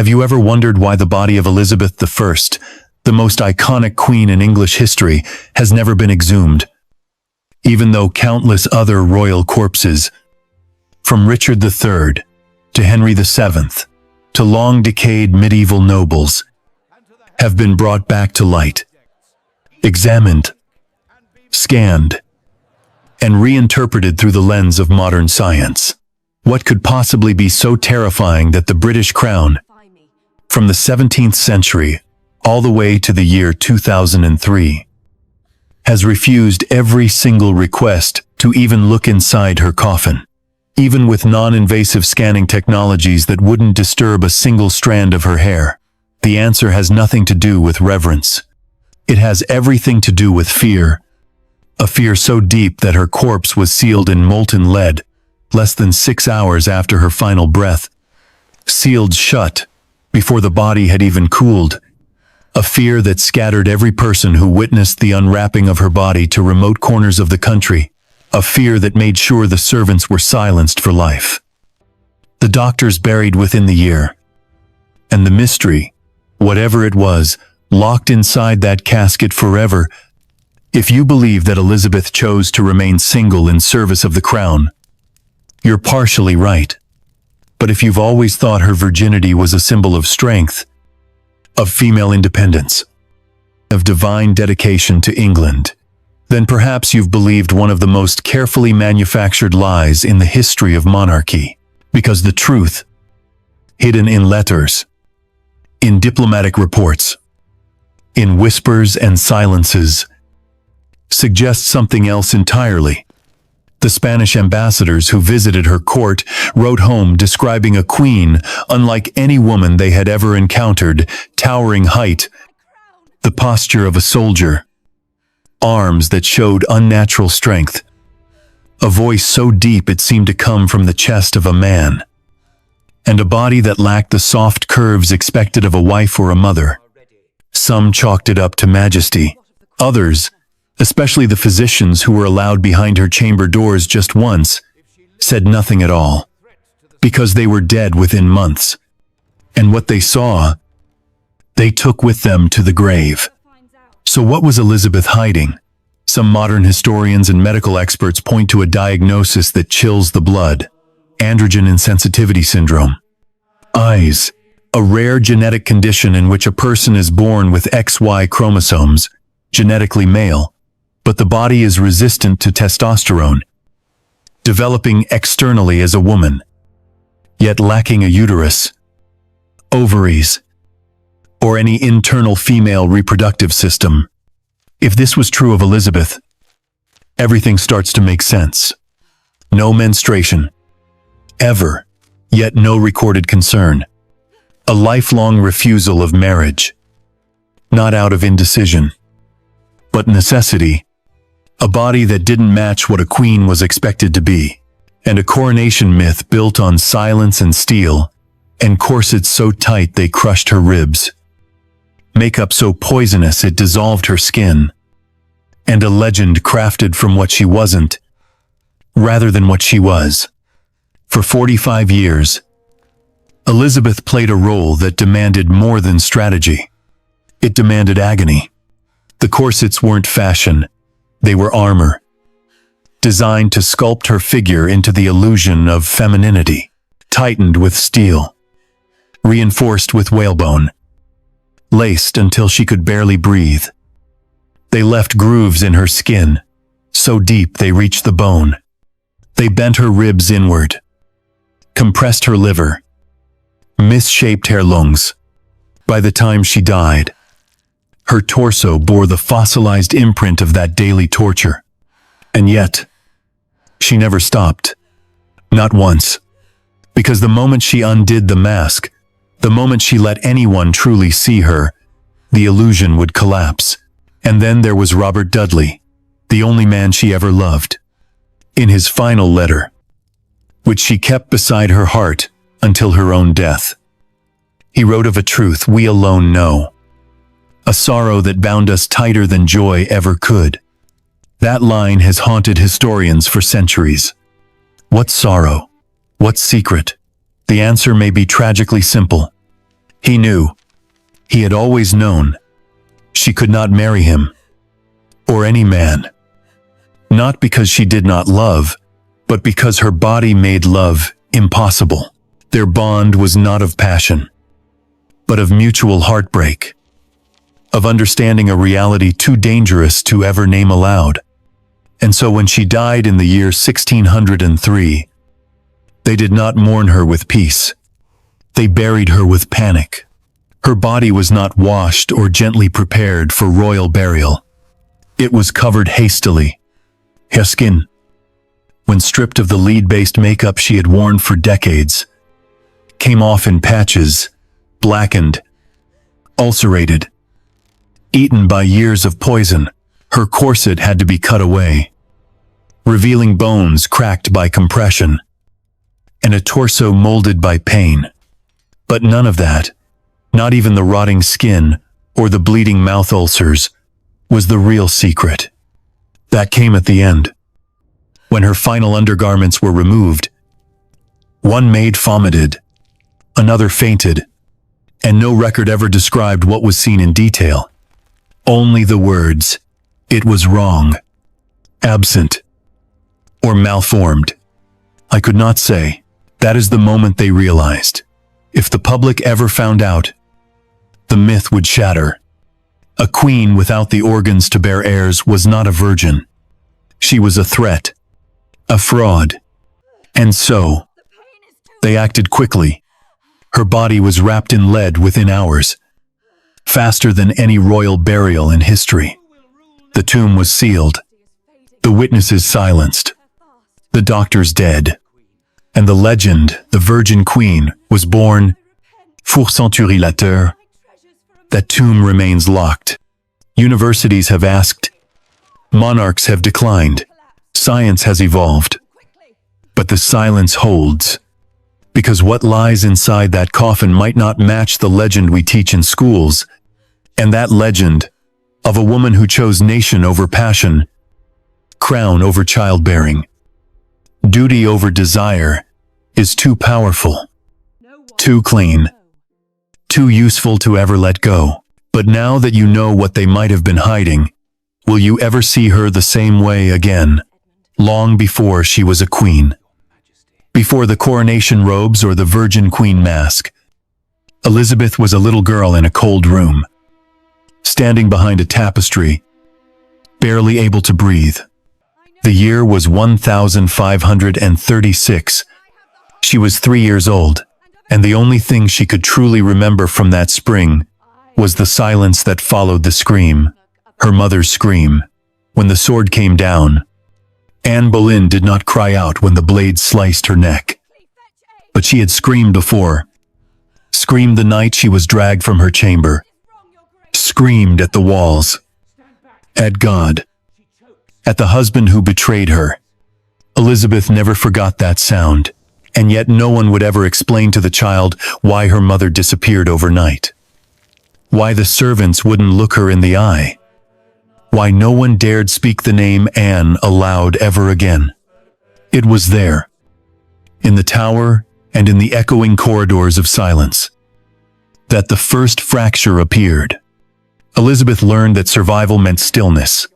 Have you ever wondered why the body of Elizabeth I, the most iconic queen in English history, has never been exhumed? Even though countless other royal corpses, from Richard III to Henry VII to long-decayed medieval nobles, have been brought back to light, examined, scanned, and reinterpreted through the lens of modern science. What could possibly be so terrifying that the British Crown, from the 17th century all the way to the year 2003, has refused every single request to even look inside her coffin, even with non-invasive scanning technologies that wouldn't disturb a single strand of her hair? The answer has nothing to do with reverence. It has everything to do with fear. A fear so deep that her corpse was sealed in molten lead less than 6 hours after her final breath, sealed shut before the body had even cooled. A fear that scattered every person who witnessed the unwrapping of her body to remote corners of the country. A fear that made sure the servants were silenced for life. The doctors buried within the year. And the mystery, whatever it was, locked inside that casket forever. If you believe that Elizabeth chose to remain single in service of the crown, you're partially right. But if you've always thought her virginity was a symbol of strength, of female independence, of divine dedication to England, then perhaps you've believed one of the most carefully manufactured lies in the history of monarchy. Because the truth, hidden in letters, in diplomatic reports, in whispers and silences, suggests something else entirely. The Spanish ambassadors who visited her court wrote home describing a queen unlike any woman they had ever encountered: towering height, the posture of a soldier, arms that showed unnatural strength, a voice so deep it seemed to come from the chest of a man, and a body that lacked the soft curves expected of a wife or a mother. Some chalked it up to majesty. Others, especially the physicians who were allowed behind her chamber doors just once, said nothing at all, because they were dead within months. And what they saw, they took with them to the grave. So what was Elizabeth hiding? Some modern historians and medical experts point to a diagnosis that chills the blood: androgen insensitivity syndrome. Eyes, a rare genetic condition in which a person is born with XY chromosomes, genetically male, but the body is resistant to testosterone, developing externally as a woman, yet lacking a uterus, ovaries, or any internal female reproductive system. If this was true of Elizabeth, everything starts to make sense. No menstruation, ever, yet no recorded concern. A lifelong refusal of marriage, not out of indecision, but necessity. A body that didn't match what a queen was expected to be, and a coronation myth built on silence and steel, and corsets so tight they crushed her ribs, makeup so poisonous it dissolved her skin, and a legend crafted from what she wasn't, rather than what she was. For 45 years, Elizabeth played a role that demanded more than strategy. It demanded agony. The corsets weren't fashion. They were armor, designed to sculpt her figure into the illusion of femininity, tightened with steel, reinforced with whalebone, laced until she could barely breathe. They left grooves in her skin, so deep they reached the bone. They bent her ribs inward, compressed her liver, misshaped her lungs. By the time she died, her torso bore the fossilized imprint of that daily torture. And yet, she never stopped. Not once. Because the moment she undid the mask, the moment she let anyone truly see her, the illusion would collapse. And then there was Robert Dudley, the only man she ever loved. In his final letter, which she kept beside her heart until her own death, he wrote of a truth we alone know, a sorrow that bound us tighter than joy ever could. That line has haunted historians for centuries. What sorrow? What secret? The answer may be tragically simple. He knew, he had always known, she could not marry him, or any man. Not because she did not love, but because her body made love impossible. Their bond was not of passion, but of mutual heartbreak, of understanding a reality too dangerous to ever name aloud. And so when she died in the year 1603, they did not mourn her with peace. They buried her with panic. Her body was not washed or gently prepared for royal burial. It was covered hastily. Her skin, when stripped of the lead-based makeup she had worn for decades, came off in patches, blackened, ulcerated, eaten by years of poison. Her corset had to be cut away, revealing bones cracked by compression, and a torso molded by pain. But none of that, not even the rotting skin or the bleeding mouth ulcers, was the real secret. That came at the end, when her final undergarments were removed. One maid vomited, another fainted, and no record ever described what was seen in detail. Only the words, "It was wrong," "absent," or "malformed." I could not say. That is the moment they realized. If the public ever found out, the myth would shatter. A queen without the organs to bear heirs was not a virgin. She was a threat, a fraud. And so, they acted quickly. Her body was wrapped in lead within hours, faster than any royal burial in history. The tomb was sealed, the witnesses silenced, the doctors dead, and the legend, the Virgin Queen, was born. Pour centuries later, that tomb remains locked. Universities have asked, monarchs have declined, science has evolved, but the silence holds. Because what lies inside that coffin might not match the legend we teach in schools, and that legend, of a woman who chose nation over passion, crown over childbearing, duty over desire, is too powerful, too clean, too useful to ever let go. But now that you know what they might have been hiding, will you ever see her the same way again? Long before she was a queen, before the coronation robes or the Virgin Queen mask, Elizabeth was a little girl in a cold room, standing behind a tapestry, barely able to breathe. The year was 1536. She was 3 years old, and the only thing she could truly remember from that spring was the silence that followed the scream, her mother's scream. When the sword came down, Anne Boleyn did not cry out when the blade sliced her neck. But she had screamed before, screamed the night she was dragged from her chamber, screamed at the walls, at God, at the husband who betrayed her. Elizabeth never forgot that sound, and yet no one would ever explain to the child why her mother disappeared overnight, why the servants wouldn't look her in the eye, why no one dared speak the name Anne aloud ever again. It was there, in the tower and in the echoing corridors of silence, that the first fracture appeared. Elizabeth learned that survival meant stillness.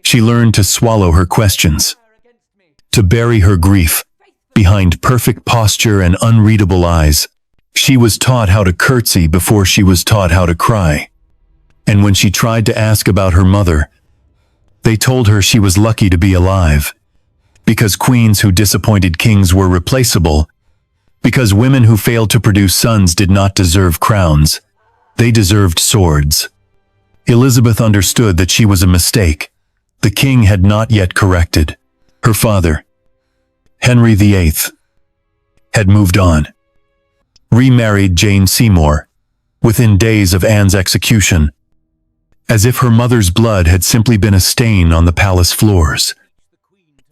She learned to swallow her questions, to bury her grief behind perfect posture and unreadable eyes. She was taught how to curtsy before she was taught how to cry. And when she tried to ask about her mother, they told her she was lucky to be alive, because queens who disappointed kings were replaceable, because women who failed to produce sons did not deserve crowns, they deserved swords. Elizabeth understood that she was a mistake the king had not yet corrected. Her father, Henry VIII, had moved on, remarried Jane Seymour, within days of Anne's execution, as if her mother's blood had simply been a stain on the palace floors,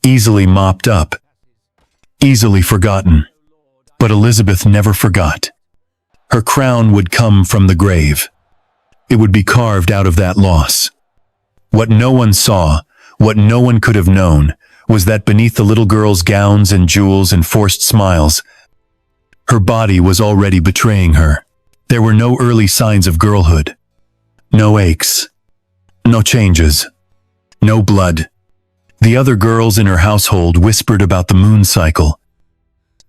easily mopped up, easily forgotten. But Elizabeth never forgot. Her crown would come from the grave. It would be carved out of that loss. What no one saw, what no one could have known, was that beneath the little girl's gowns and jewels and forced smiles, her body was already betraying her. There were no early signs of girlhood. No aches. No changes. No blood. The other girls in her household whispered about the moon cycle,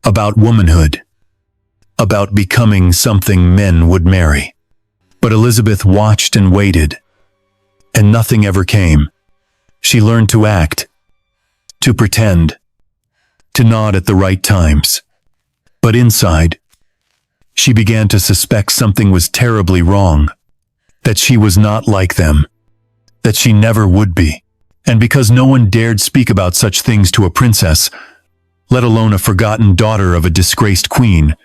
about womanhood, about becoming something men would marry. But Elizabeth watched and waited, and nothing ever came. She learned to act, to pretend, to nod at the right times. But inside, she began to suspect something was terribly wrong, that she was not like them, that she never would be. And because no one dared speak about such things to a princess, let alone a forgotten daughter of a disgraced queen,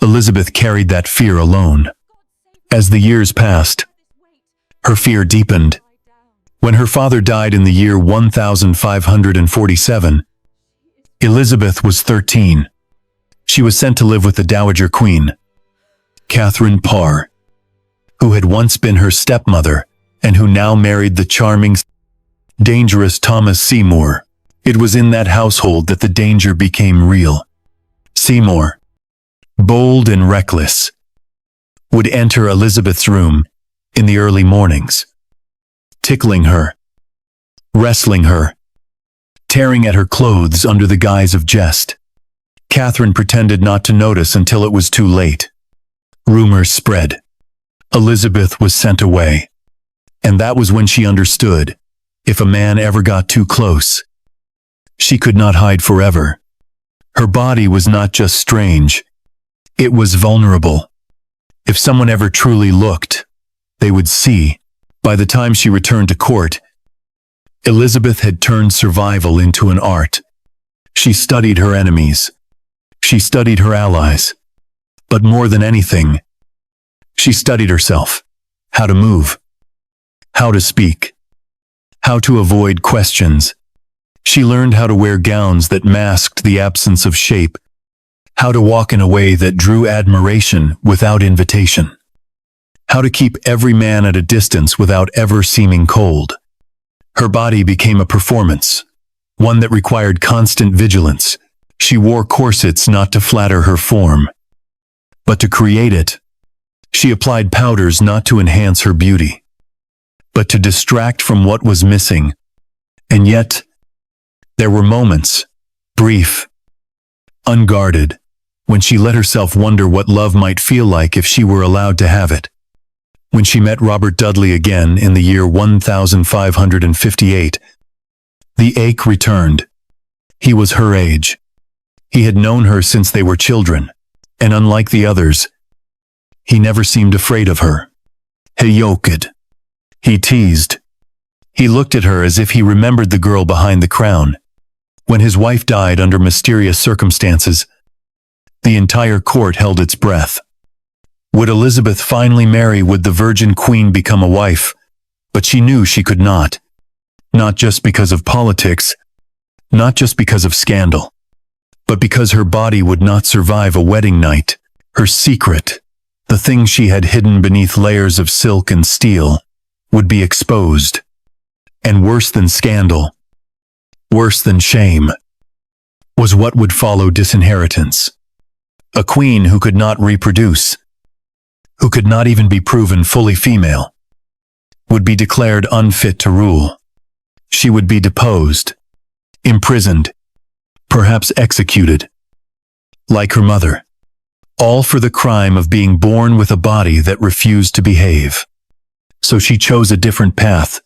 Elizabeth carried that fear alone. As the years passed, her fear deepened. When her father died in the year 1547, Elizabeth was 13. She was sent to live with the Dowager Queen, Catherine Parr, who had once been her stepmother and who now married the charming, dangerous Thomas Seymour. It was in that household that the danger became real. Seymour, bold and reckless, would enter Elizabeth's room in the early mornings, tickling her, wrestling her, tearing at her clothes under the guise of jest. Catherine pretended not to notice until it was too late. Rumors spread. Elizabeth was sent away. And that was when she understood, if a man ever got too close, she could not hide forever. Her body was not just strange, it was vulnerable. If someone ever truly looked, they would see. By the time she returned to court, Elizabeth had turned survival into an art. She studied her enemies. She studied her allies. But more than anything, she studied herself. How to move. How to speak. How to avoid questions. She learned how to wear gowns that masked the absence of shape. How to walk in a way that drew admiration without invitation. How to keep every man at a distance without ever seeming cold. Her body became a performance, one that required constant vigilance. She wore corsets not to flatter her form, but to create it. She applied powders not to enhance her beauty, but to distract from what was missing. And yet, there were moments, brief, unguarded, when she let herself wonder what love might feel like if she were allowed to have it. When she met Robert Dudley again in the year 1558, the ache returned. He was her age. He had known her since they were children, and unlike the others, he never seemed afraid of her. He joked. He teased. He looked at her as if he remembered the girl behind the crown. When his wife died under mysterious circumstances, the entire court held its breath. Would Elizabeth finally marry? Would the Virgin Queen become a wife? But she knew she could not. Not just because of politics, not just because of scandal, but because her body would not survive a wedding night. Her secret, the thing she had hidden beneath layers of silk and steel, would be exposed. And worse than scandal, worse than shame, was what would follow: disinheritance. A queen who could not reproduce, who could not even be proven fully female, would be declared unfit to rule. She would be deposed, imprisoned, perhaps executed, like her mother, all for the crime of being born with a body that refused to behave. So she chose a different path.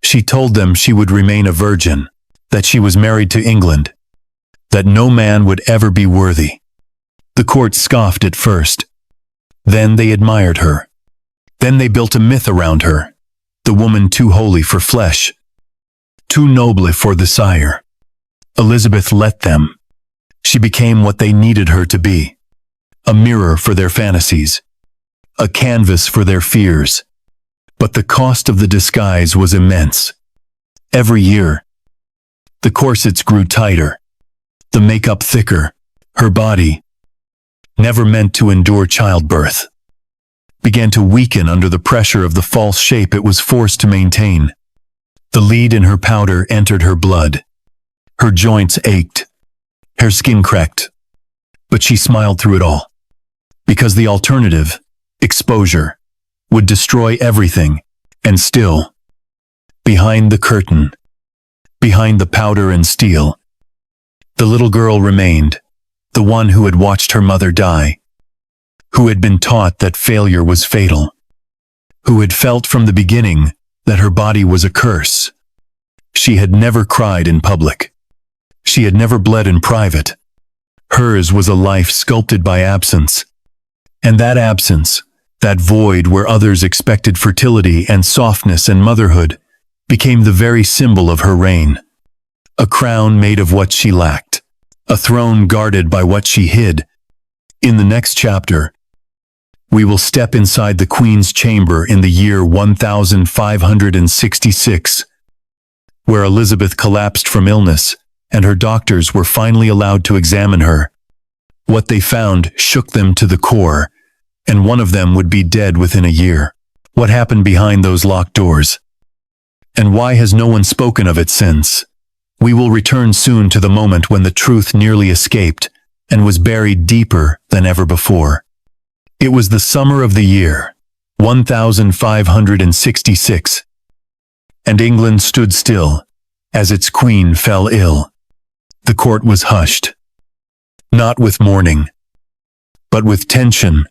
She told them she would remain a virgin, that she was married to England, that no man would ever be worthy. The court scoffed at first. Then they admired her. Then they built a myth around her, the woman too holy for flesh, too noble for the sire. Elizabeth let them. She became what they needed her to be: a mirror for their fantasies, a canvas for their fears. But the cost of the disguise was immense. Every year, the corsets grew tighter, the makeup thicker. Her body, never meant to endure childbirth, began to weaken under the pressure of the false shape it was forced to maintain. The lead in her powder entered her blood. Her joints ached, her skin cracked, but she smiled through it all. Because the alternative, exposure, would destroy everything, and still, behind the curtain, behind the powder and steel, the little girl remained, the one who had watched her mother die, who had been taught that failure was fatal, who had felt from the beginning that her body was a curse. She had never cried in public. She had never bled in private. Hers was a life sculpted by absence. And that absence, that void where others expected fertility and softness and motherhood, became the very symbol of her reign. A crown made of what she lacked, a throne guarded by what she hid. In the next chapter, we will step inside the Queen's chamber in the year 1566, where Elizabeth collapsed from illness, and her doctors were finally allowed to examine her. What they found shook them to the core, and one of them would be dead within a year. What happened behind those locked doors? And why has no one spoken of it since? We will return soon to the moment when the truth nearly escaped and was buried deeper than ever before. It was the summer of the year 1566, and England stood still as its queen fell ill. The court was hushed, not with mourning, but with tension.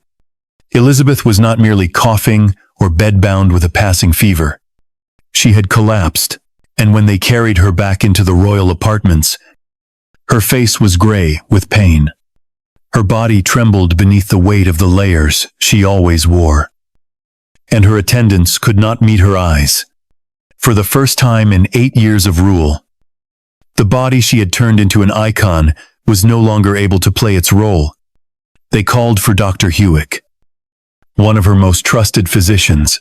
Elizabeth was not merely coughing or bedbound with a passing fever. She had collapsed, and when they carried her back into the royal apartments, her face was gray with pain. Her body trembled beneath the weight of the layers she always wore, and her attendants could not meet her eyes. For the first time in 8 years of rule, the body she had turned into an icon was no longer able to play its role. They called for Dr. Hewick, one of her most trusted physicians,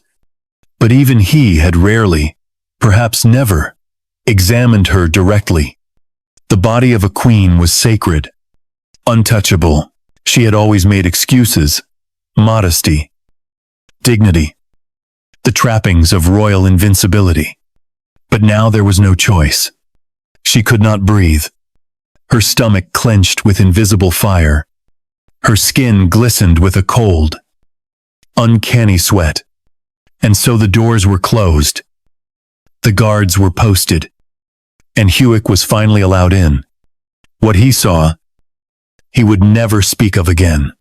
but even he had rarely, perhaps never, examined her directly. The body of a queen was sacred, untouchable. She had always made excuses, modesty, dignity, the trappings of royal invincibility. But now there was no choice. She could not breathe. Her stomach clenched with invisible fire. Her skin glistened with a cold, uncanny sweat. And so the doors were closed. The guards were posted, and Hewick was finally allowed in. What he saw, he would never speak of again.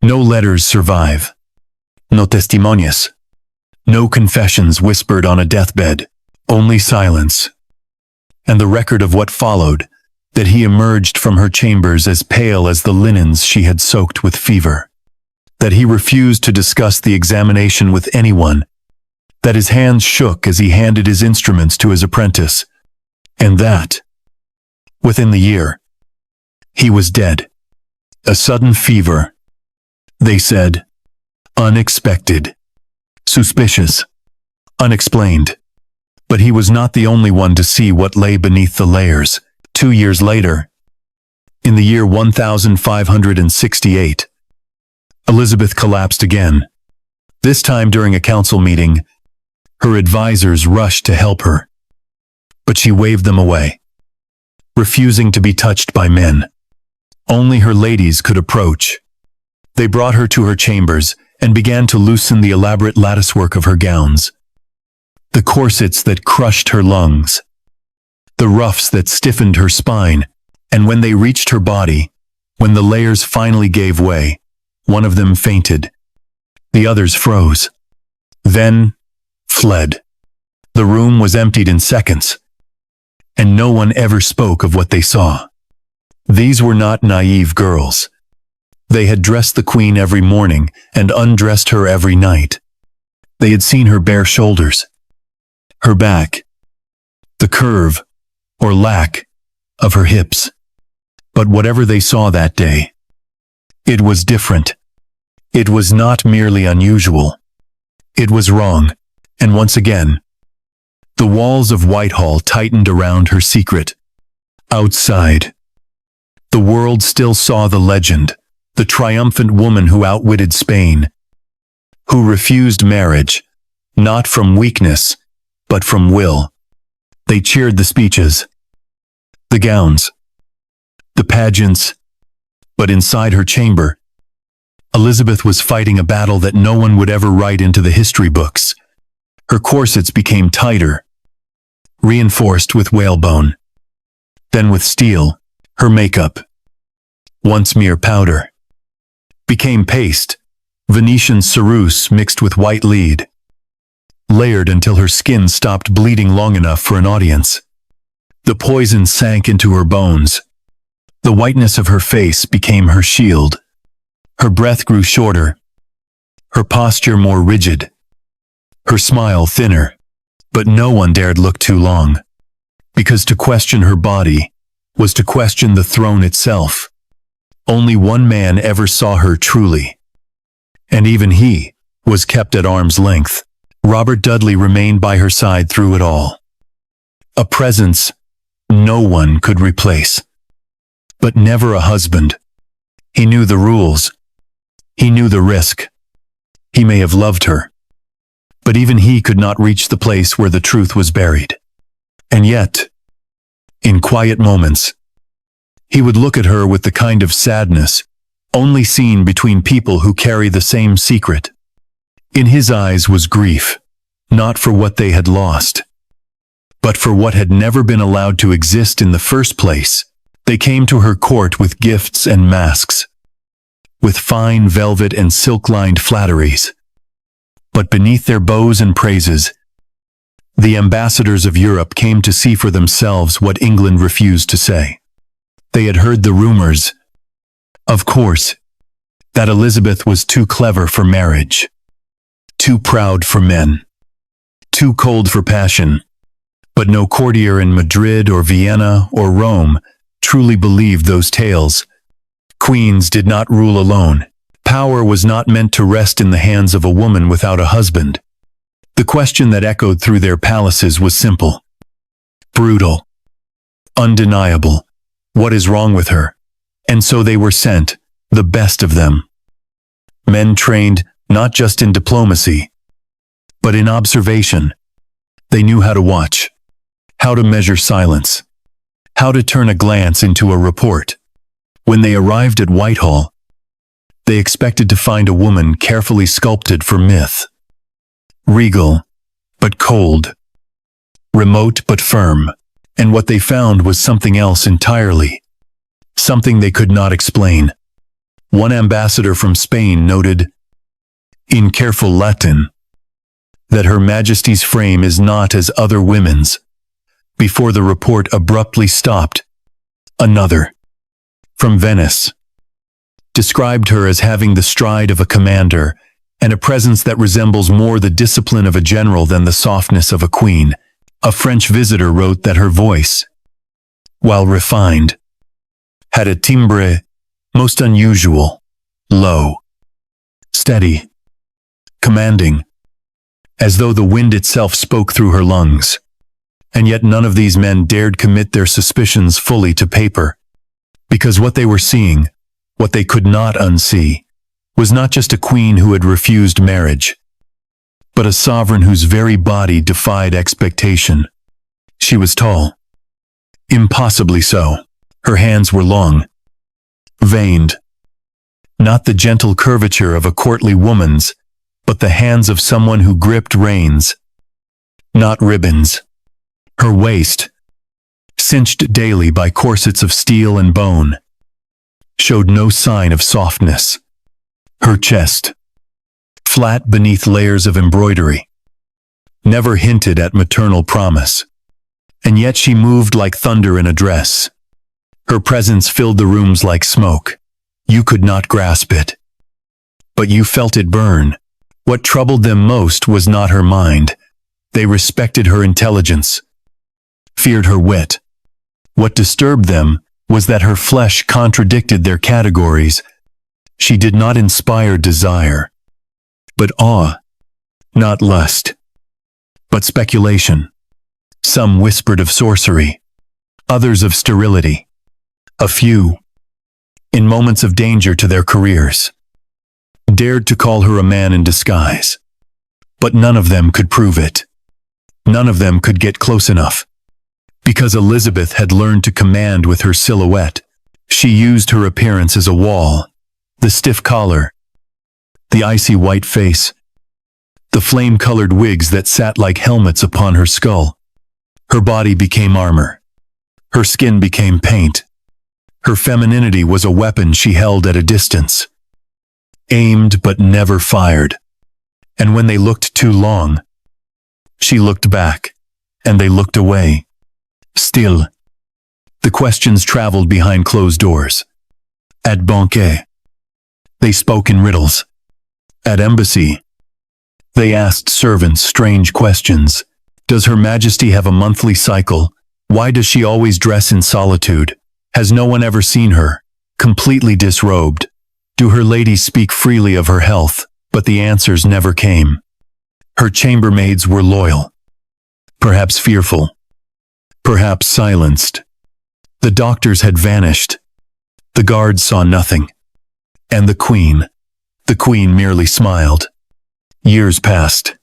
No letters survive. No testimonios. No confessions whispered on a deathbed. Only silence. And the record of what followed, that he emerged from her chambers as pale as the linens she had soaked with fever. That he refused to discuss the examination with anyone. That his hands shook as he handed his instruments to his apprentice. And that, within the year, he was dead. A sudden fever. They said, unexpected, suspicious, unexplained. But he was not the only one to see what lay beneath the layers. 2 years later, in the year 1568, Elizabeth collapsed again. This time during a council meeting, her advisors rushed to help her. But she waved them away, refusing to be touched by men. Only her ladies could approach. They brought her to her chambers and began to loosen the elaborate latticework of her gowns, the corsets that crushed her lungs, the ruffs that stiffened her spine, and when they reached her body, when the layers finally gave way, one of them fainted. The others froze, then fled. The room was emptied in seconds, and no one ever spoke of what they saw. These were not naive girls. They had dressed the queen every morning and undressed her every night. They had seen her bare shoulders, her back, the curve, or lack, of her hips. But whatever they saw that day, it was different. It was not merely unusual. It was wrong, and once again, the walls of Whitehall tightened around her secret. Outside, the world still saw the legend, the triumphant woman who outwitted Spain, who refused marriage, not from weakness, but from will. They cheered the speeches, the gowns, the pageants, but inside her chamber, Elizabeth was fighting a battle that no one would ever write into the history books. Her corsets became tighter, reinforced with whalebone, then with steel. Her makeup, once mere powder, became paste, Venetian ceruse mixed with white lead, layered until her skin stopped bleeding long enough for an audience. The poison sank into her bones. The whiteness of her face became her shield. Her breath grew shorter, her posture more rigid, her smile thinner. But no one dared look too long, because to question her body was to question the throne itself. Only one man ever saw her truly, and even he was kept at arm's length. Robert Dudley remained by her side through it all. A presence no one could replace. But never a husband. He knew the rules. He knew the risk. He may have loved her, but even he could not reach the place where the truth was buried. And yet, in quiet moments, he would look at her with the kind of sadness only seen between people who carry the same secret. In his eyes was grief, not for what they had lost, but for what had never been allowed to exist in the first place. They came to her court with gifts and masks, with fine velvet and silk-lined flatteries. But beneath their bows and praises, the ambassadors of Europe came to see for themselves what England refused to say. They had heard the rumors, of course, that Elizabeth was too clever for marriage, too proud for men, too cold for passion. But no courtier in Madrid or Vienna or Rome truly believed those tales. Queens did not rule alone. Power was not meant to rest in the hands of a woman without a husband. The question that echoed through their palaces was simple, brutal, undeniable. What is wrong with her? And so they were sent, the best of them. Men trained not just in diplomacy, but in observation. They knew how to watch, how to measure silence, how to turn a glance into a report. When they arrived at Whitehall, they expected to find a woman carefully sculpted for myth. Regal, but cold. Remote, but firm. And what they found was something else entirely. Something they could not explain. One ambassador from Spain noted, in careful Latin, that Her Majesty's frame is not as other women's. Before the report abruptly stopped, another, from Venice, described her as having the stride of a commander and a presence that resembles more the discipline of a general than the softness of a queen. A French visitor wrote that her voice, while refined, had a timbre most unusual, low, steady, commanding, as though the wind itself spoke through her lungs. And yet none of these men dared commit their suspicions fully to paper, because what they were seeing, what they could not unsee, was not just a queen who had refused marriage, but a sovereign whose very body defied expectation. She was tall, impossibly so. Her hands were long, veined, not the gentle curvature of a courtly woman's, but the hands of someone who gripped reins, not ribbons. Her waist, cinched daily by corsets of steel and bone, showed no sign of softness. Her chest, flat beneath layers of embroidery, never hinted at maternal promise. And yet she moved like thunder in a dress. Her presence filled the rooms like smoke. You could not grasp it, but you felt it burn. What troubled them most was not her mind. They respected her intelligence, feared her wit. What disturbed them was that her flesh contradicted their categories. She did not inspire desire, but awe, not lust, but speculation. Some whispered of sorcery, others of sterility. A few, in moments of danger to their careers, dared to call her a man in disguise. But none of them could prove it. None of them could get close enough. Because Elizabeth had learned to command with her silhouette, she used her appearance as a wall. The stiff collar, the icy white face, the flame-colored wigs that sat like helmets upon her skull. Her body became armor. Her skin became paint. Her femininity was a weapon she held at a distance, aimed but never fired. And when they looked too long, she looked back, and they looked away. Still, the questions traveled behind closed doors. At banquet, they spoke in riddles. At embassy, they asked servants strange questions. Does Her Majesty have a monthly cycle? Why does she always dress in solitude? Has no one ever seen her, completely disrobed? Do her ladies speak freely of her health? But the answers never came. Her chambermaids were loyal, perhaps fearful, perhaps silenced. The doctors had vanished. The guards saw nothing. And the Queen merely smiled. Years passed,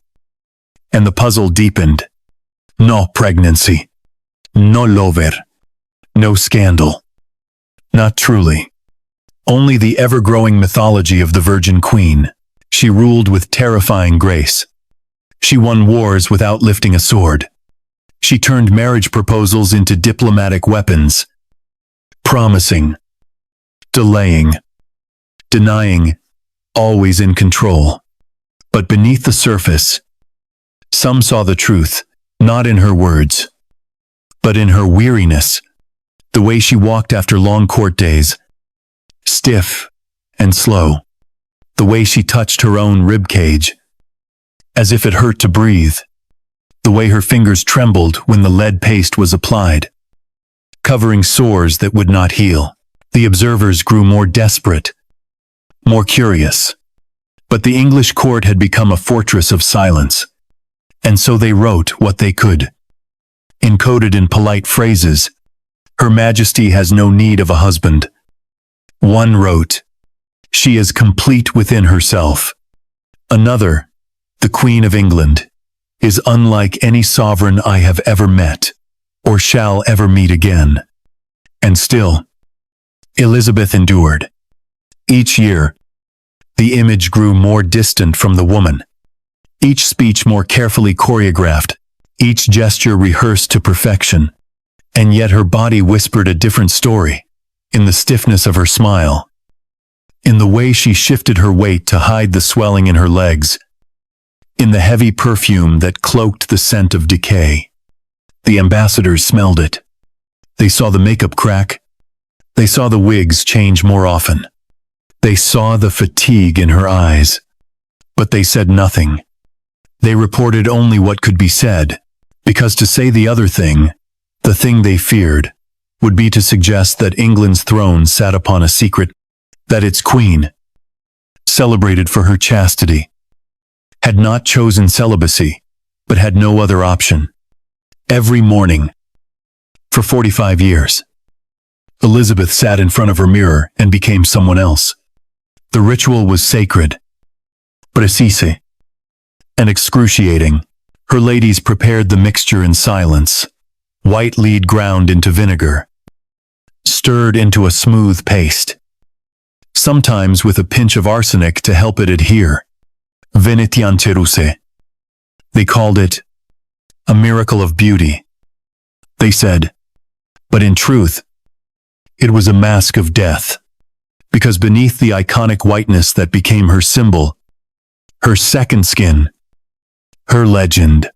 and the puzzle deepened. No pregnancy, no lover, no scandal. Not truly. Only the ever-growing mythology of the Virgin Queen. She ruled with terrifying grace. She won wars without lifting a sword. She turned marriage proposals into diplomatic weapons, promising, delaying, denying, always in control. But beneath the surface, some saw the truth, not in her words, but in her weariness, the way she walked after long court days, stiff and slow, the way she touched her own rib cage, as if it hurt to breathe, the way her fingers trembled when the lead paste was applied, covering sores that would not heal. The observers grew more desperate, more curious. But the English court had become a fortress of silence, and so they wrote what they could. Encoded in polite phrases, Her Majesty has no need of a husband. One wrote, she is complete within herself. Another, the Queen of England, is unlike any sovereign I have ever met, or shall ever meet again. And still, Elizabeth endured. Each year, the image grew more distant from the woman. Each speech more carefully choreographed, each gesture rehearsed to perfection. And yet her body whispered a different story, in the stiffness of her smile, in the way she shifted her weight to hide the swelling in her legs, in the heavy perfume that cloaked the scent of decay. The ambassadors smelled it. They saw the makeup crack. They saw the wigs change more often. They saw the fatigue in her eyes. But they said nothing. They reported only what could be said, because to say the other thing, the thing they feared, would be to suggest that England's throne sat upon a secret, that its queen, celebrated for her chastity, had not chosen celibacy, but had no other option. Every morning, for 45 years, Elizabeth sat in front of her mirror and became someone else. The ritual was sacred, precise, and excruciating. Her ladies prepared the mixture in silence. White lead ground into vinegar, stirred into a smooth paste, sometimes with a pinch of arsenic to help it adhere. Venetianteruse. They called it a miracle of beauty. They said, but in truth, it was a mask of death, because beneath the iconic whiteness that became her symbol, her second skin, her legend,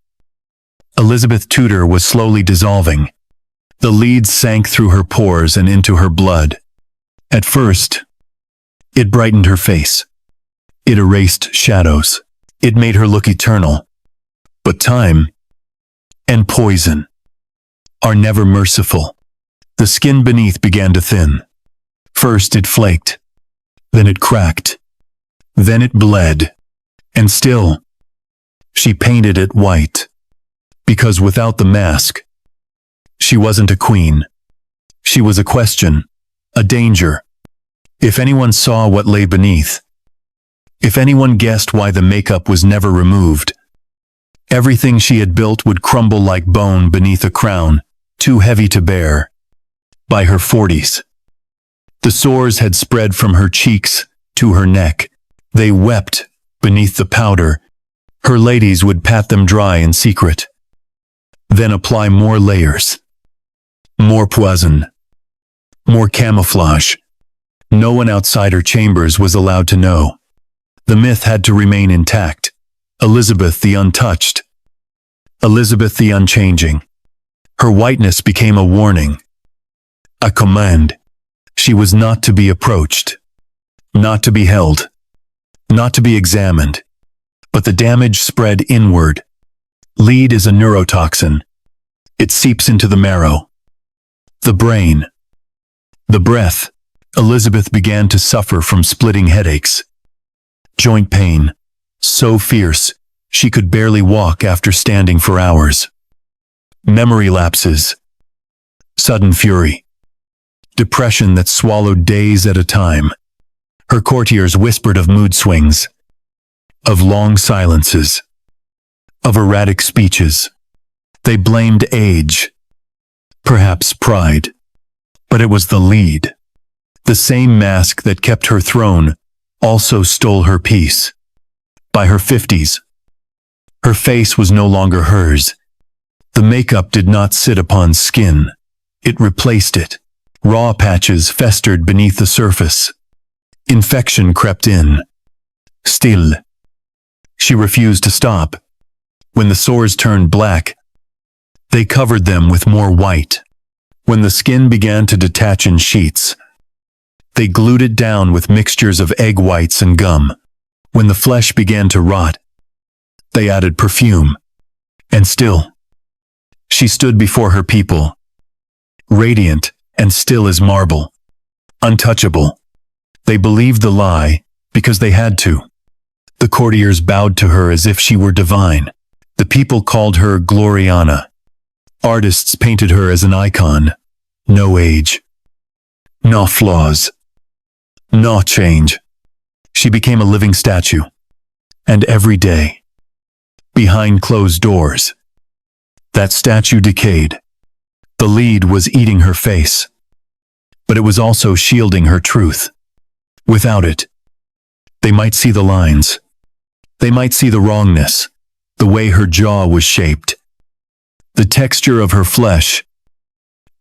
Elizabeth Tudor was slowly dissolving. The leads sank through her pores and into her blood. At first, it brightened her face. It erased shadows. It made her look eternal. But time and poison are never merciful. The skin beneath began to thin. First it flaked, then it cracked, then it bled, and still, she painted it white. Because without the mask, she wasn't a queen. She was a question, a danger. If anyone saw what lay beneath, if anyone guessed why the makeup was never removed, everything she had built would crumble like bone beneath a crown, too heavy to bear. By her 40s, the sores had spread from her cheeks to her neck, They wept beneath the powder. Her ladies would pat them dry in secret. Then apply more layers. More poison. More camouflage. No one outside her chambers was allowed to know. The myth had to remain intact. Elizabeth the untouched. Elizabeth the unchanging. Her whiteness became a warning. A command. She was not to be approached. Not to be held. Not to be examined. But the damage spread inward. Lead is a neurotoxin. It seeps into the marrow. The brain. The breath. Elizabeth began to suffer from splitting headaches. Joint pain. So fierce, she could barely walk after standing for hours. Memory lapses. Sudden fury. Depression that swallowed days at a time. Her courtiers whispered of mood swings. Of long silences. Of erratic speeches. They blamed age. Perhaps pride. But it was the lead. The same mask that kept her throne also stole her peace. By her 50s, her face was no longer hers. The makeup did not sit upon skin. It replaced it. Raw patches festered beneath the surface. Infection crept in. Still, she refused to stop. When the sores turned black, they covered them with more white. When the skin began to detach in sheets, they glued it down with mixtures of egg whites and gum. When the flesh began to rot, they added perfume. And still, she stood before her people, radiant and still as marble, untouchable. They believed the lie because they had to. The courtiers bowed to her as if she were divine. The people called her Gloriana. Artists painted her as an icon. No age. No flaws. No change. She became a living statue. And every day, behind closed doors, that statue decayed. The lead was eating her face. But it was also shielding her truth. Without it, they might see the lines. They might see the wrongness, the way her jaw was shaped, the texture of her flesh,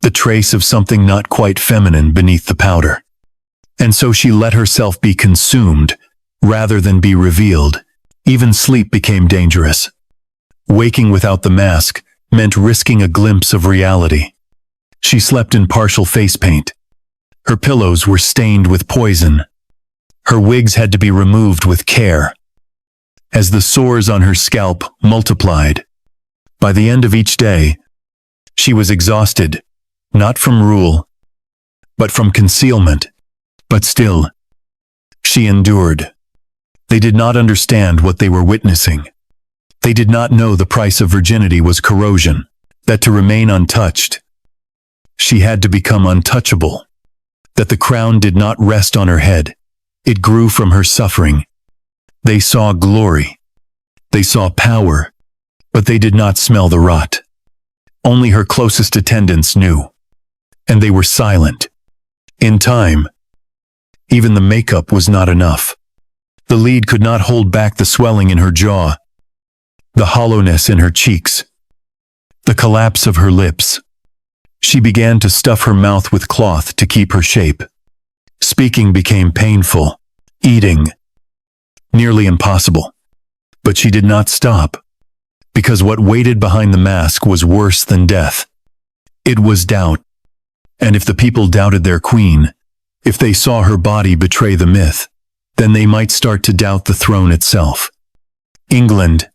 the trace of something not quite feminine beneath the powder. And so she let herself be consumed, rather than be revealed. Even sleep became dangerous. Waking without the mask meant risking a glimpse of reality. She slept in partial face paint. Her pillows were stained with poison. Her wigs had to be removed with care. As the sores on her scalp multiplied, by the end of each day, she was exhausted, not from rule, but from concealment. But still, she endured. They did not understand what they were witnessing. They did not know the price of virginity was corrosion, that to remain untouched, she had to become untouchable, that the crown did not rest on her head, it grew from her suffering. They saw glory. They saw power, but they did not smell the rot. Only her closest attendants knew, and they were silent. In time, even the makeup was not enough. The lead could not hold back the swelling in her jaw, the hollowness in her cheeks, the collapse of her lips. She began to stuff her mouth with cloth to keep her shape. Speaking became painful, eating nearly impossible. But she did not stop, because what waited behind the mask was worse than death. It was doubt. And if the people doubted their queen, if they saw her body betray the myth, then they might start to doubt the throne itself. England,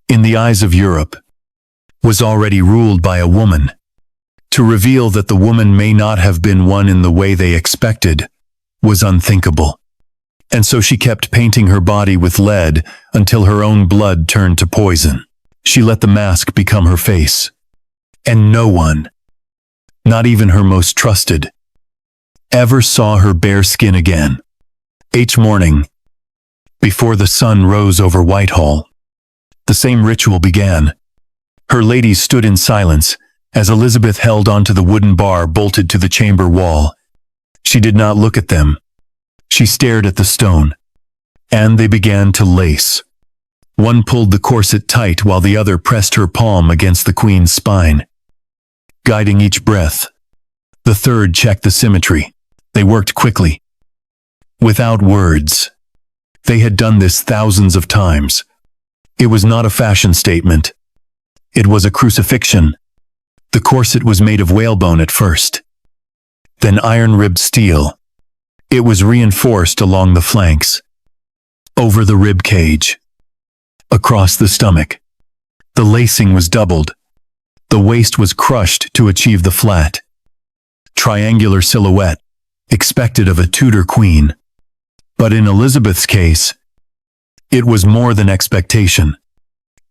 in the eyes of Europe, was already ruled by a woman. To reveal that the woman may not have been one in the way they expected was unthinkable. And so she kept painting her body with lead until her own blood turned to poison. She let the mask become her face. And no one, not even her most trusted, ever saw her bare skin again. Each morning, before the sun rose over Whitehall, the same ritual began. Her ladies stood in silence as Elizabeth held onto the wooden bar bolted to the chamber wall. She did not look at them. She stared at the stone. and they began to lace. One pulled the corset tight while the other pressed her palm against the queen's spine, guiding each breath. The third checked the symmetry. They worked quickly, without words. They had done this thousands of times. It was not a fashion statement. It was a crucifixion. The corset was made of whalebone at first, then iron-ribbed steel. It was reinforced along the flanks, over the rib cage, across the stomach. The lacing was doubled. The waist was crushed to achieve the flat, triangular silhouette expected of a Tudor queen. But in Elizabeth's case, it was more than expectation.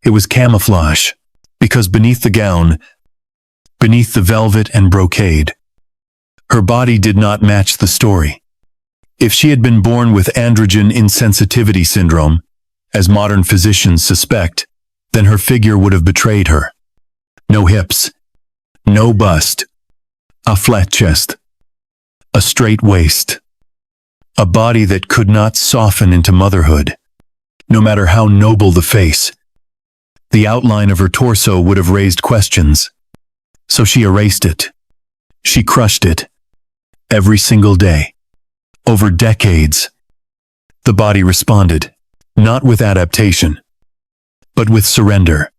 It was camouflage, because beneath the gown, beneath the velvet and brocade, her body did not match the story. If she had been born with androgen insensitivity syndrome, as modern physicians suspect, then her figure would have betrayed her. No hips, no bust, a flat chest, a straight waist, a body that could not soften into motherhood, no matter how noble the face. The outline of her torso would have raised questions. So she erased it. She crushed it. Every single day. Over decades. The body responded, not with adaptation, but with surrender.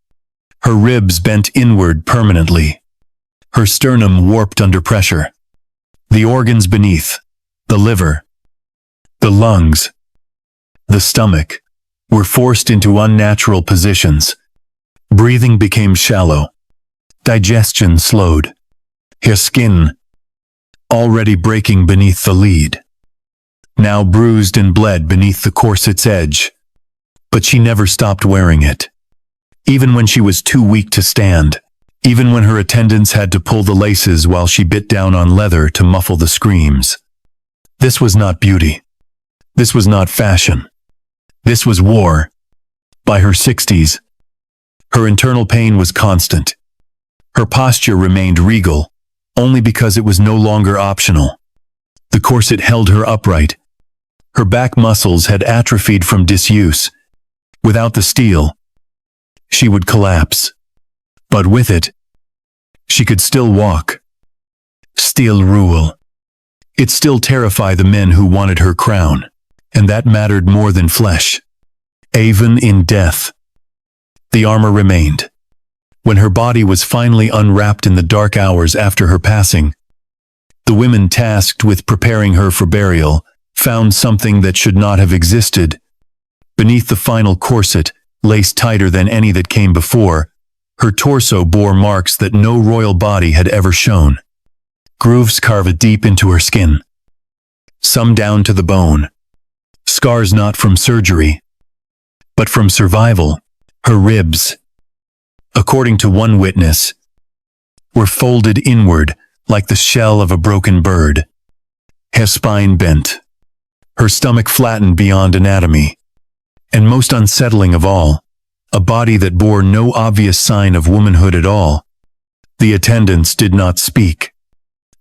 Her ribs bent inward permanently. Her sternum warped under pressure. The organs beneath, the liver, the lungs, the stomach, were forced into unnatural positions. Breathing became shallow. Digestion slowed. Her skin, already breaking beneath the lead, now bruised and bled beneath the corset's edge. But she never stopped wearing it. Even when she was too weak to stand. Even when her attendants had to pull the laces while she bit down on leather to muffle the screams. This was not beauty. This was not fashion. This was war. By her 60s, her internal pain was constant. Her posture remained regal, only because it was no longer optional. The corset held her upright. Her back muscles had atrophied from disuse. Without the steel, she would collapse. But with it, she could still walk. Still rule. It still terrified the men who wanted her crown, and that mattered more than flesh. Even in death, the armor remained. When her body was finally unwrapped in the dark hours after her passing, the women tasked with preparing her for burial found something that should not have existed. Beneath the final corset, laced tighter than any that came before, her torso bore marks that no royal body had ever shown. Grooves carved deep into her skin, some down to the bone. Scars not from surgery, but from survival. Her ribs, according to one witness, were folded inward like the shell of a broken bird. Her spine bent, her stomach flattened beyond anatomy, and most unsettling of all, a body that bore no obvious sign of womanhood at all. The attendants did not speak.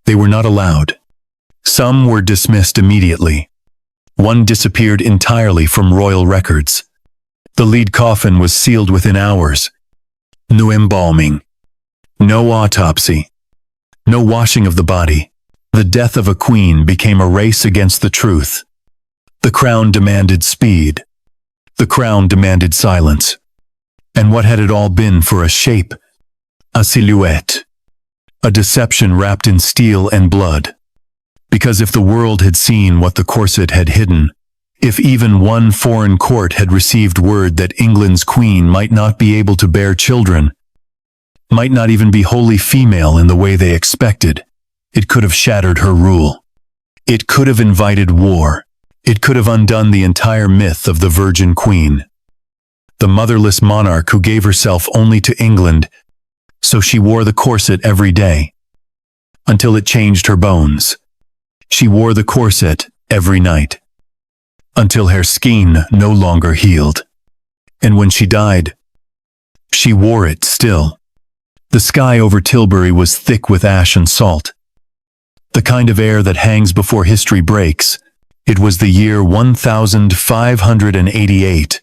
They were not allowed. Some were dismissed immediately. One disappeared entirely from royal records. The lead coffin was sealed within hours. No embalming. No autopsy. No washing of the body. The death of a queen became a race against the truth. The crown demanded speed. The crown demanded silence. And what had it all been for a shape? A silhouette. A deception wrapped in steel and blood. Because if the world had seen what the corset had hidden, if even one foreign court had received word that England's queen might not be able to bear children, might not even be wholly female in the way they expected, it could have shattered her rule. It could have invited war. It could have undone the entire myth of the Virgin Queen. The motherless monarch who gave herself only to England, so she wore the corset every day. Until it changed her bones. She wore the corset every night. Until her skin no longer healed. And when she died, she wore it still. The sky over Tilbury was thick with ash and salt. The kind of air that hangs before history breaks, It was the year 1588,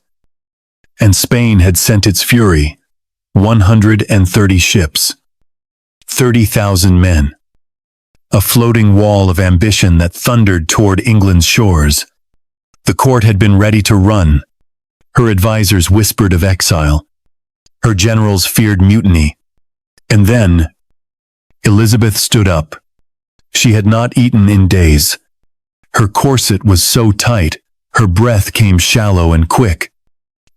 and Spain had sent its fury, 130 ships, 30,000 men, a floating wall of ambition that thundered toward England's shores. The court had been ready to run. Her advisers whispered of exile. Her generals feared mutiny. And then, Elizabeth stood up. She had not eaten in days. Her corset was so tight, her breath came shallow and quick.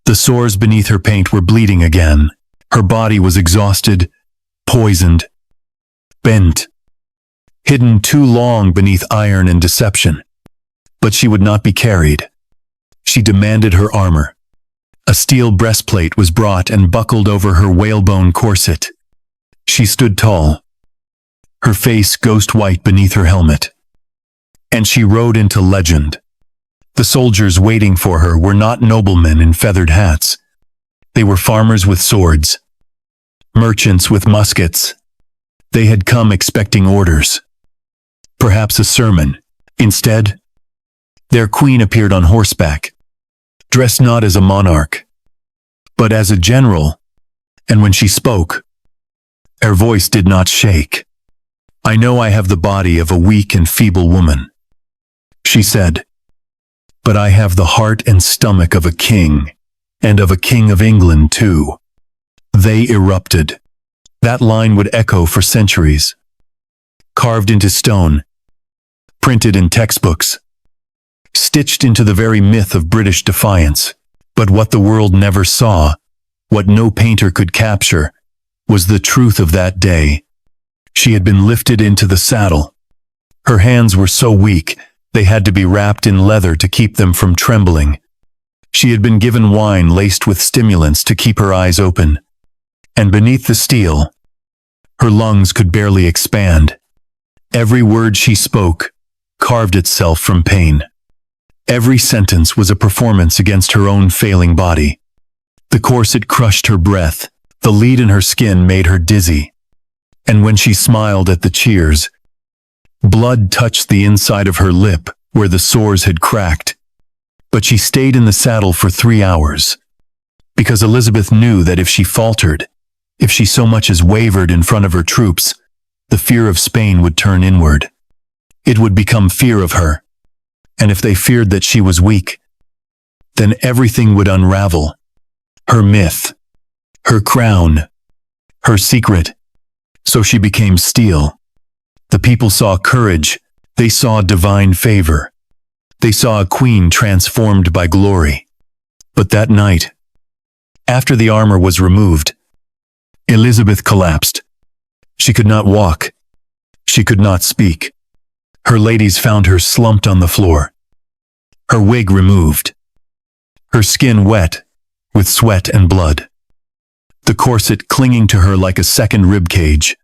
The sores beneath her paint were bleeding again. Her body was exhausted, poisoned, bent, hidden too long beneath iron and deception. But she would not be carried. She demanded her armor. A steel breastplate was brought and buckled over her whalebone corset. She stood tall, her face ghost-white beneath her helmet. And she rode into legend. The soldiers waiting for her were not noblemen in feathered hats. They were farmers with swords, merchants with muskets. They had come expecting orders, perhaps a sermon. Instead, their queen appeared on horseback, dressed not as a monarch, but as a general, and when she spoke, her voice did not shake. "I know I have the body of a weak and feeble woman," she said, "but I have the heart and stomach of a king, and of a king of England too." They erupted. That line would echo for centuries. Carved into stone, printed in textbooks, stitched into the very myth of British defiance. But what the world never saw, what no painter could capture, was the truth of that day. She had been lifted into the saddle. Her hands were so weak, they had to be wrapped in leather to keep them from trembling. She had been given wine laced with stimulants to keep her eyes open. And beneath the steel, her lungs could barely expand. Every word she spoke carved itself from pain. Every sentence was a performance against her own failing body. The corset crushed her breath. The lead in her skin made her dizzy. And when she smiled at the cheers, blood touched the inside of her lip where the sores had cracked. But she stayed in the saddle for 3 hours, because Elizabeth knew that if she faltered, if she so much as wavered in front of her troops, the fear of Spain would turn inward. It would become fear of her. And if they feared that she was weak, then everything would unravel. Her myth, her crown, her secret. So she became steel. The people saw courage. They saw divine favor. They saw a queen transformed by glory. But that night, after the armor was removed, Elizabeth collapsed. She could not walk. She could not speak. Her ladies found her slumped on the floor, her wig removed, her skin wet with sweat and blood, the corset clinging to her like a second rib cage.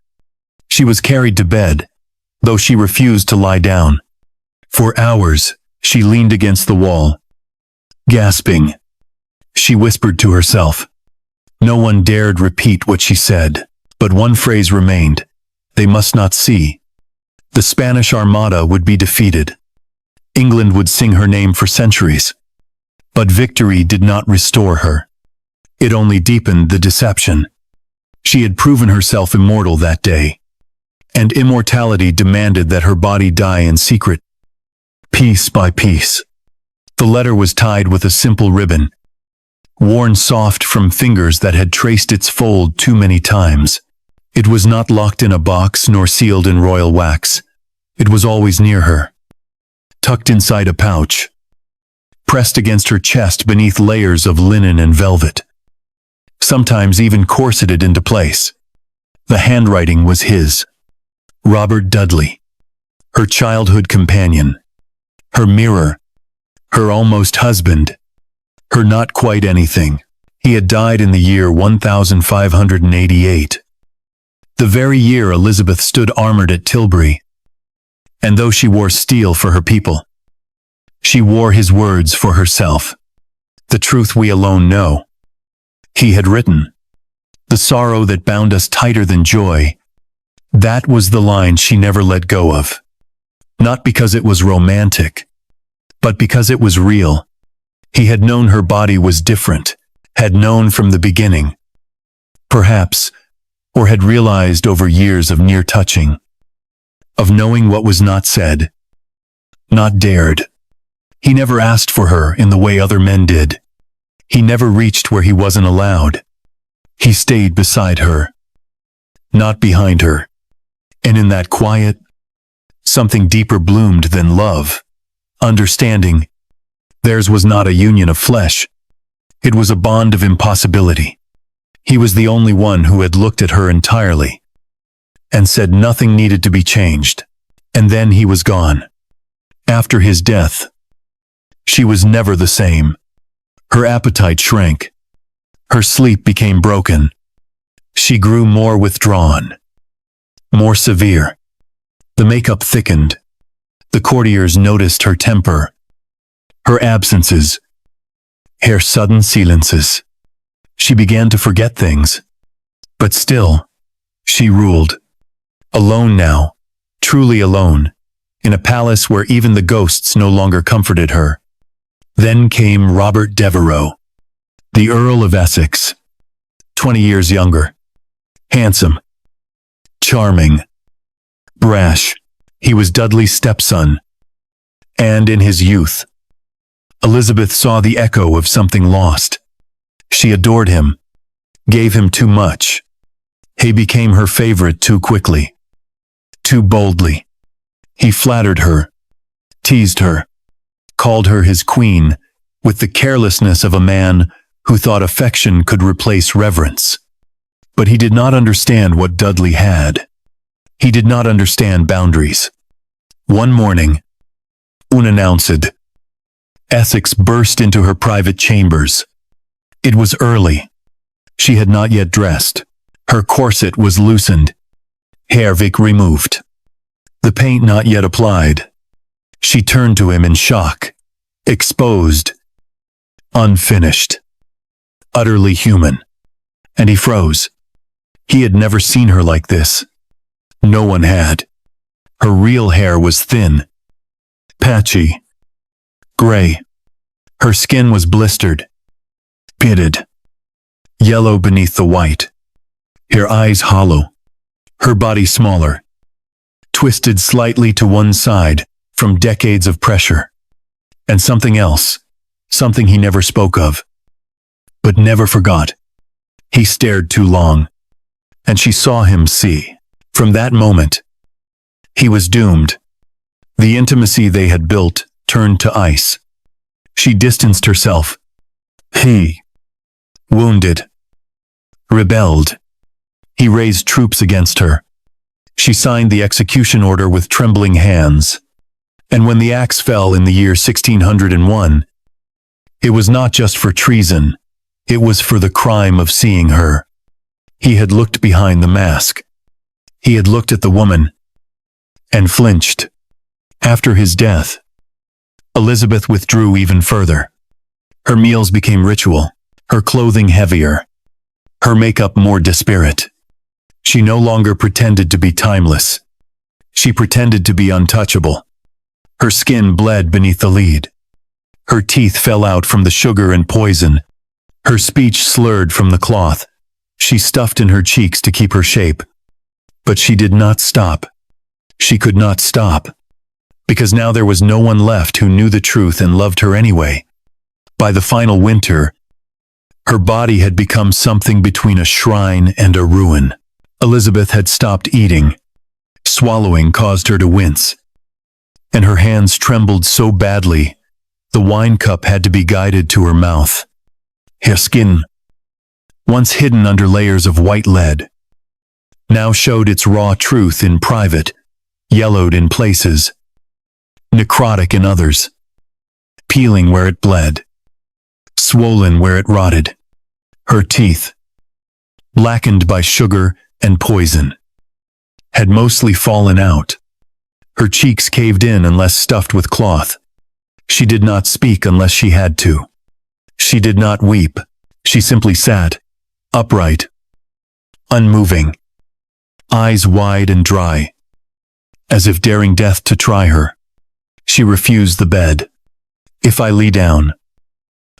She was carried to bed, though she refused to lie down. For hours, she leaned against the wall, gasping. She whispered to herself. No one dared repeat what she said, but one phrase remained. They must not see. The Spanish Armada would be defeated. England would sing her name for centuries. But victory did not restore her. It only deepened the deception. She had proven herself immortal that day, and immortality demanded that her body die in secret, piece by piece. The letter was tied with a simple ribbon, worn soft from fingers that had traced its fold too many times. It was not locked in a box nor sealed in royal wax. It was always near her, tucked inside a pouch, pressed against her chest beneath layers of linen and velvet, sometimes even corseted into place. The handwriting was his. Robert Dudley, her childhood companion, her mirror, her almost husband, her not quite anything. He had died in the year 1588. The very year Elizabeth stood armored at Tilbury. And though she wore steel for her people, she wore his words for herself. The truth we alone know. He had written, "The sorrow that bound us tighter than joy." That was the line she never let go of. Not because it was romantic, but because it was real. He had known her body was different, had known from the beginning. Perhaps, or had realized over years of near touching, of knowing what was not said, not dared. He never asked for her in the way other men did. He never reached where he wasn't allowed. He stayed beside her, not behind her. And in that quiet, something deeper bloomed than love, understanding. Theirs was not a union of flesh. It was a bond of impossibility. He was the only one who had looked at her entirely and said nothing needed to be changed. And then he was gone. After his death, she was never the same. Her appetite shrank. Her sleep became broken. She grew more withdrawn, more severe. The makeup thickened. The courtiers noticed her temper, her absences, her sudden silences. She began to forget things. But still, she ruled. Alone now, truly alone, in a palace where even the ghosts no longer comforted her. Then came Robert Devereux, the Earl of Essex, 20 years younger. Handsome, charming, brash. He was Dudley's stepson. And in his youth, Elizabeth saw the echo of something lost. She adored him, gave him too much. He became her favorite too quickly, too boldly. He flattered her, teased her, called her his queen, with the carelessness of a man who thought affection could replace reverence. But he did not understand what Dudley had. He did not understand boundaries. One morning, unannounced, Essex burst into her private chambers. It was early. She had not yet dressed. Her corset was loosened, hair removed, the paint not yet applied. She turned to him in shock, exposed, unfinished, utterly human. And he froze. He had never seen her like this. No one had. Her real hair was thin, patchy, gray. Her skin was blistered, pitted, yellow beneath the white. Her eyes hollow, her body smaller, twisted slightly to one side from decades of pressure. And something else, something he never spoke of, but never forgot. He stared too long, and she saw him see. From that moment, he was doomed. The intimacy they had built turned to ice. She distanced herself. He, wounded, rebelled. He raised troops against her. She signed the execution order with trembling hands. And when the axe fell in the year 1601, it was not just for treason, it was for the crime of seeing her. He had looked behind the mask. He had looked at the woman and flinched. After his death, Elizabeth withdrew even further. Her meals became ritual, her clothing heavier, her makeup more disparate. She no longer pretended to be timeless. She pretended to be untouchable. Her skin bled beneath the lid. Her teeth fell out from the sugar and poison. Her speech slurred from the cloth. She stuffed in her cheeks to keep her shape. But she did not stop. She could not stop. Because now there was no one left who knew the truth and loved her anyway. By the final winter, her body had become something between a shrine and a ruin. Elizabeth had stopped eating. Swallowing caused her to wince. And her hands trembled so badly, the wine cup had to be guided to her mouth. Her skin, once hidden under layers of white lead, now showed its raw truth in private, yellowed in places, necrotic in others, peeling where it bled, swollen where it rotted. Her teeth, blackened by sugar and poison, had mostly fallen out. Her cheeks caved in unless stuffed with cloth. She did not speak unless she had to. She did not weep. She simply sat, upright, unmoving, eyes wide and dry, as if daring death to try her. She refused the bed. "If I lie down,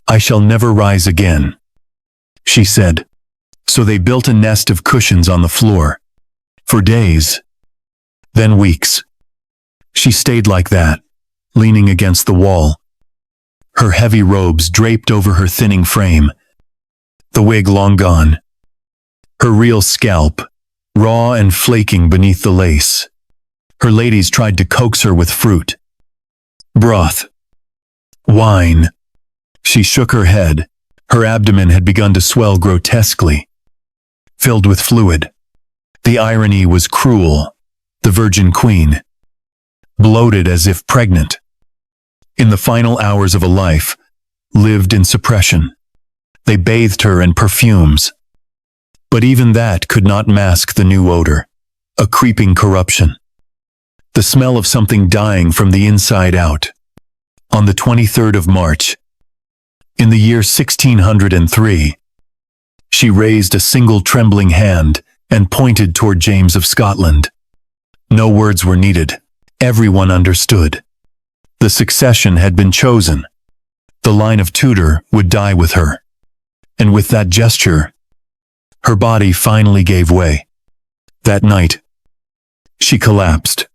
I shall never rise again," she said. So they built a nest of cushions on the floor. For days, then weeks, she stayed like that, leaning against the wall, her heavy robes draped over her thinning frame, the wig long gone, her real scalp raw and flaking beneath the lace. Her ladies tried to coax her with fruit, broth, wine. She shook her head. Her abdomen had begun to swell grotesquely, filled with fluid. The irony was cruel. The Virgin Queen, bloated as if pregnant, in the final hours of a life, lived in suppression. They bathed her in perfumes, but even that could not mask the new odor, a creeping corruption. The smell of something dying from the inside out. On the 23rd of March, in the year 1603, she raised a single trembling hand and pointed toward James of Scotland. No words were needed. Everyone understood. The succession had been chosen. The line of Tudor would die with her. And with that gesture, her body finally gave way. That night, she collapsed.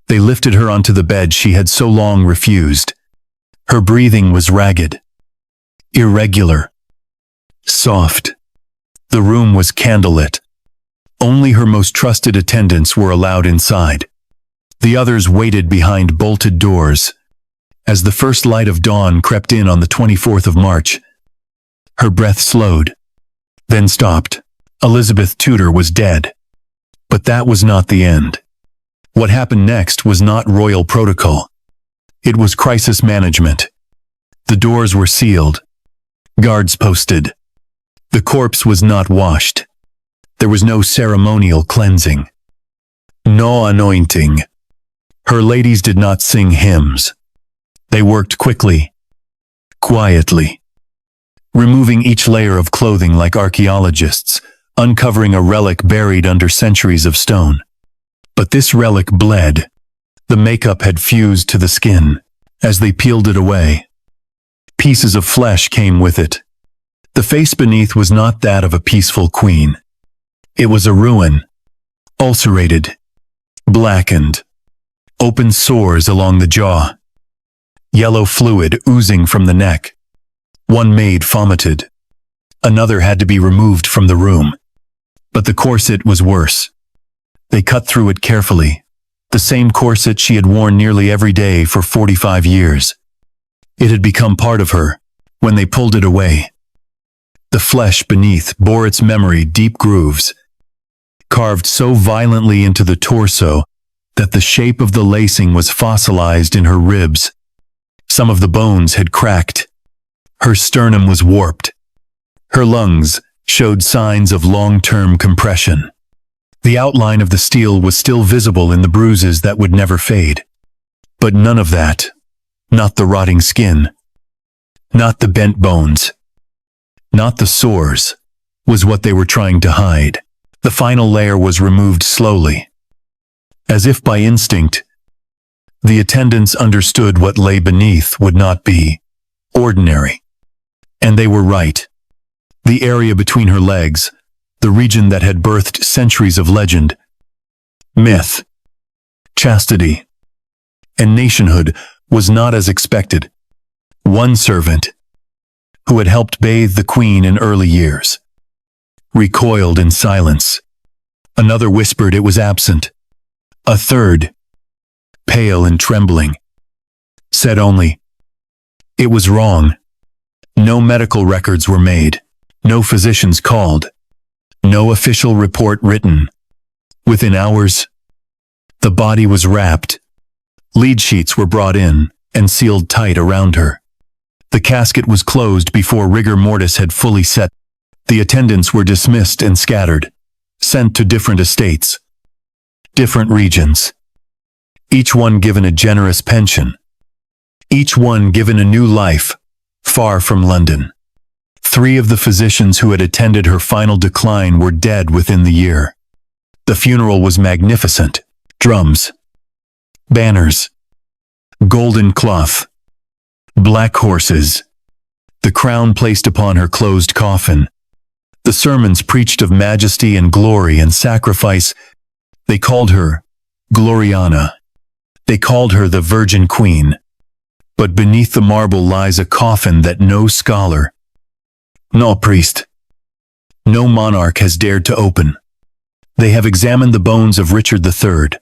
They lifted her onto the bed she had so long refused. Her breathing was ragged, irregular, soft. The room was candlelit. Only her most trusted attendants were allowed inside. The others waited behind bolted doors. As the first light of dawn crept in on the 24th of March, her breath slowed, then stopped. Elizabeth Tudor was dead. But that was not the end. What happened next was not royal protocol. It was crisis management. The doors were sealed, guards posted. The corpse was not washed. There was no ceremonial cleansing, no anointing. Her ladies did not sing hymns. They worked quickly, quietly, removing each layer of clothing like archaeologists, uncovering a relic buried under centuries of stone. But this relic bled. The makeup had fused to the skin. As they peeled it away, pieces of flesh came with it. The face beneath was not that of a peaceful queen. It was a ruin, ulcerated, blackened, open sores along the jaw, yellow fluid oozing from the neck. One maid vomited. Another had to be removed from the room. But the corset was worse. They cut through it carefully, the same corset she had worn nearly every day for 45 years. It had become part of her when they pulled it away. The flesh beneath bore its memory deep grooves, carved so violently into the torso that the shape of the lacing was fossilized in her ribs. Some of the bones had cracked. Her sternum was warped. Her lungs showed signs of long-term compression. The outline of the steel was still visible in the bruises that would never fade. But none of that, not the rotting skin, not the bent bones, not the sores, was what they were trying to hide. The final layer was removed slowly. As if by instinct, the attendants understood what lay beneath would not be ordinary. And they were right. The area between her legs, the region that had birthed centuries of legend, myth, chastity, and nationhood, was not as expected. One servant, who had helped bathe the queen in early years, recoiled in silence. Another whispered it was absent. A third, pale and trembling, said only, "It was wrong." No medical records were made, no physicians called, no official report written. Within hours, the body was wrapped. Lead sheets were brought in and sealed tight around her. The casket was closed before rigor mortis had fully set. The attendants were dismissed and scattered, sent to different estates, different regions. Each one given a generous pension. Each one given a new life, far from London. 3 of the physicians who had attended her final decline were dead within the year. The funeral was magnificent. Drums, banners, golden cloth, black horses, the crown placed upon her closed coffin, the sermons preached of majesty and glory and sacrifice. They called her Gloriana. They called her the Virgin Queen. But beneath the marble lies a coffin that no scholar, no priest, no monarch has dared to open. They have examined the bones of Richard III.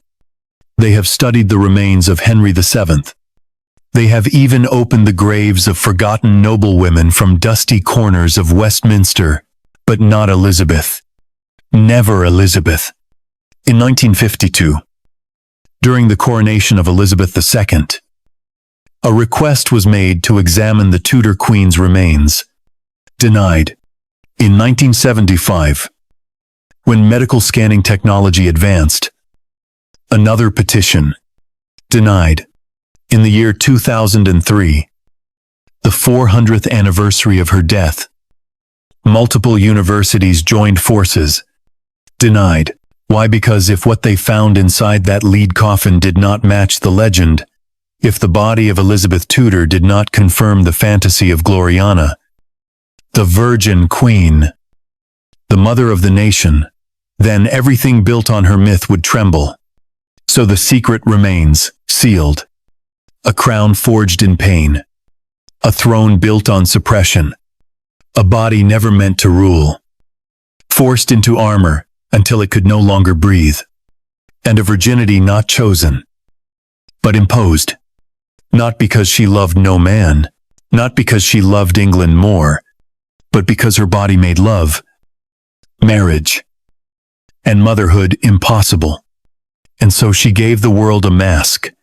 They have studied the remains of Henry VII. They have even opened the graves of forgotten noblewomen from dusty corners of Westminster, but not Elizabeth. Never Elizabeth. In 1952, during the coronation of Elizabeth II, a request was made to examine the Tudor Queen's remains. Denied. In 1975, when medical scanning technology advanced, another petition. Denied. In the year 2003, the 400th anniversary of her death, multiple universities joined forces. Denied. Why? Because if what they found inside that lead coffin did not match the legend, if the body of Elizabeth Tudor did not confirm the fantasy of Gloriana, the Virgin Queen, the mother of the nation, then everything built on her myth would tremble. So the secret remains, sealed. A crown forged in pain. A throne built on suppression. A body never meant to rule. Forced into armor until it could no longer breathe. And a virginity not chosen, but imposed. Not because she loved no man, not because she loved England more, but because her body made love, marriage, and motherhood impossible. And so she gave the world a mask,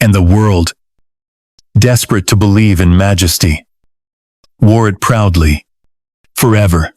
and the world, desperate to believe in majesty, wore it proudly, forever.